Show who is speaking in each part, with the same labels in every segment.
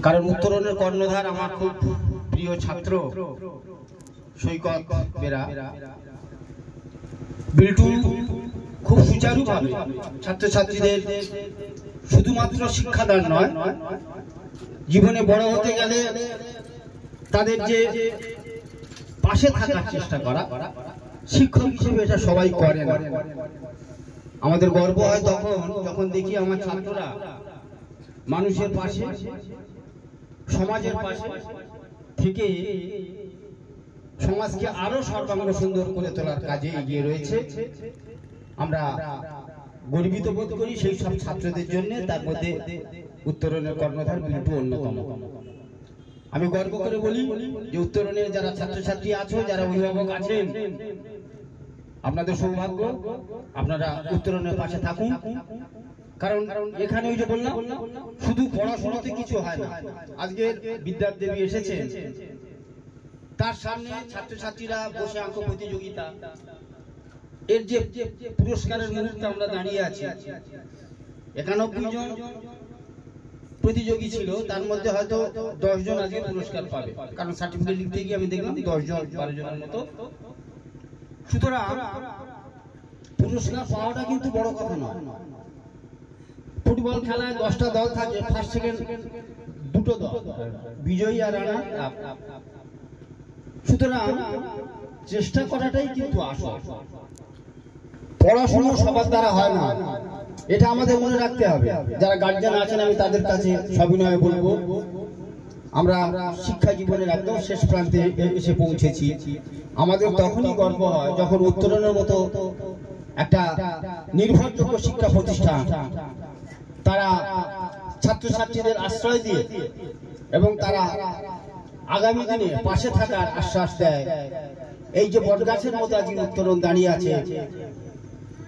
Speaker 1: কারণ উত্তরণের কর্ণধার আমার খুব প্রিয় ছাত্র সৈকত বেরা। বিল্টু খুব সুচারুভাবে ছাত্রছাত্রীদের শুধুমাত্র শিক্ষাদান নয়, জীবনে বড় হতে গেলে তাদের যে পাশে থাকার চেষ্টা করা, শিক্ষক হিসেবে এটা সবাই করে না। আমাদের গর্ব হয় তখন যখন দেখি আমার ছাত্ররা মানুষের পাশে, সমাজের পাশে থেকে সমাজকে আরো সর্বাঙ্গ সুন্দর করে তোলার কাজে এগিয়ে রয়েছে। আমরা গর্বিত বোধ করি সেই সব ছাত্রদের জন্য। তার মধ্যে উত্তরণের কর্ণধার বিল্টু অন্যতম। আমি গর্ব করে বলি যে উত্তরণের যারা ছাত্রছাত্রী আছো, যারা অভিভাবক আছেন, আপনাদের সৌভাগ্য, আপনারা উত্তরণের পাশে থাকুন। কারণ এখানে ওই যে বললাম, শুধু পড়াশোনাতে কিছু হয় না। আজকে বিদ্যাদেবী এসেছেন, তার সামনে ছাত্রছাত্রীরা বসে আঁকো প্রতিযোগিতা, এর যে পুরস্কারের মুহূর্তে আমরা দাঁড়িয়ে আছি। 91 জন প্রতিযোগী ছিল, তার মধ্যে হয়তো 10 জন আজকে পুরস্কার পাবে, কারণ সার্টিফিকেট লিখতে গিয়ে আমি দেখলাম 10 জন 12 জনের মতো। সুতরাং পুরস্কার পাওয়াটা কিন্তু বড় কথা নয়। ফুটবল খেলায় 10টা দল থাকে, ফার্স্ট সেকেন্ড দুটো দল, বিজয়ী আর রানার আপ। সুতরাং চেষ্টা করাটাই কিন্তু আসল। পড়াশোনা সবার দ্বারা হয় না, এটা আমাদের মনে রাখতে হবে। যারা গার্জিয়ান আছেন আমি তাদের কাছে সবিনয়ে বলবো, আমরা শিক্ষা জীবনের একদম শেষ প্রান্তে এসে পৌঁছেছি। আমাদের তখনই গর্ব হয় যখন উত্তরণের মতো একটা নির্ভরযোগ্য শিক্ষা প্রতিষ্ঠান তারা ছাত্রছাত্রীদের আশ্রয় দিয়ে এবং তারা আগামী দিনে পাশে থাকার আশ্বাস দেয়। এই যে বটগাছের মতো আজ উত্তরণ দাঁড়িয়ে আছে,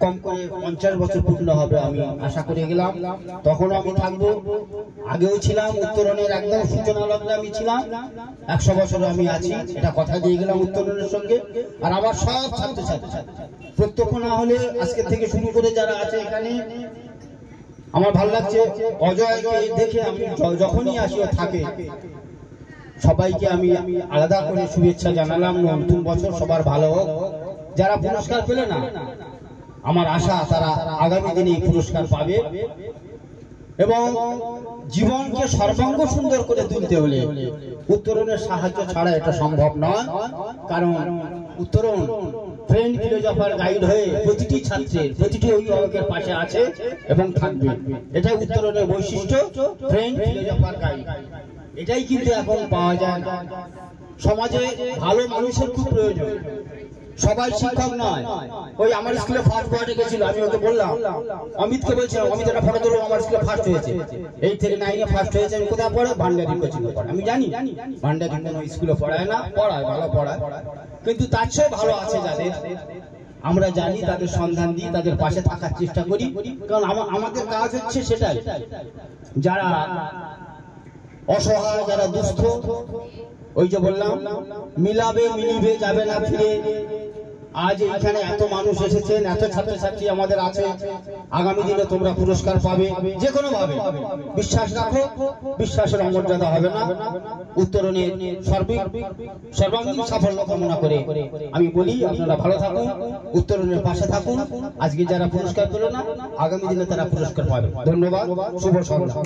Speaker 1: কম করে 50 বছর পূর্ণ হবে আমি আশা করে গেলাম। তখন আমি থাকবো, আগেও ছিলাম, উত্তরণের একদম সূচনা লগ্নে আমি ছিলাম। 100 বছর আমি আছি, এটা কথা দিয়ে গেলাম উত্তরণের সঙ্গে। আর আমার সব ছাত্রছাত্রী প্রত্যক্ষ না হলে আজকে থেকে শুরু করে যারা আছে এখানে, আমার ভালো লাগছে অজয়কে দেখে। আমি যখনই আসি ও থাকে, সবাইকে আমি আলাদা করে শুভেচ্ছা জানালাম। নতুন বছর সবার ভালো হোক। যারা পুরস্কার পেলে না, আমার আশা তারা আগামী দিনে এই পুরস্কার পাবে। এবং জীবনকে সর্বাঙ্গ সুন্দর করে তুলতে হলে উত্তরণের সাহায্য ছাড়া এটা সম্ভব নয়। কারণ উত্তরণ ফ্রেন্ড ফিলোজফার গাইড হয়ে প্রতিটি ছাত্রের, প্রতিটি অভিভাবকের পাশে আছে এবং থাকবে। এটাই উত্তরণের বৈশিষ্ট্য, ফ্রেন্ড ফিলোজফার গাইড। এটাই কিন্তু এখন পাওয়া যায় না। সমাজে ভালো মানুষের খুব প্রয়োজন। সবাই শিক্ষক নয়। ওই আমার স্কুলে ফার্স্ট বয়টা গেছিল, আমি ওকে বললাম, অমিতকে বলছিলাম, অমিত একটা ফটো তুলো, আমার স্কুলে ফার্স্ট হয়েছে, 8 থেকে 9 এ ফার্স্ট হয়েছে। আমি কোথায় পড়ে? ভান্ডারি কোচিংয়ে পড়ে। আমি জানি ভান্ডারি কোনো স্কুলে পড়ায় না, পড়ায় ভালো পড়ায়, কিন্তু তার চেয়ে ভালো আছে যাদের আমরা জানি, তাদের সন্ধান দিই, তাদের পাশে থাকার চেষ্টা করি। কারণ আমাদের কাজ হচ্ছে সেটাই। যারা অসহায়, যারা দুস্থ, ওই যে বললাম মিলাবে মিলিবে যাবে না ফিরে। আজ এখানে এত মানুষ এসেছেন, এত ছাত্রছাত্রী আমাদের আছে, আগামী দিনে তোমরা পুরস্কার পাবে যে কোনো ভাবে। বিশ্বাস রাখো, বিশ্বাসের অমর্যাদা হবে না। উত্তরণের সর্বাঙ্গীন সাফল্য কামনা করে আমি বলি, আপনারা ভালো থাকুন, উত্তরণের পাশে থাকুন। আজকে যারা পুরস্কার পেল না, আগামী দিনে তারা পুরস্কার পাবে। ধন্যবাদ, শুভ সন্ধ্যা।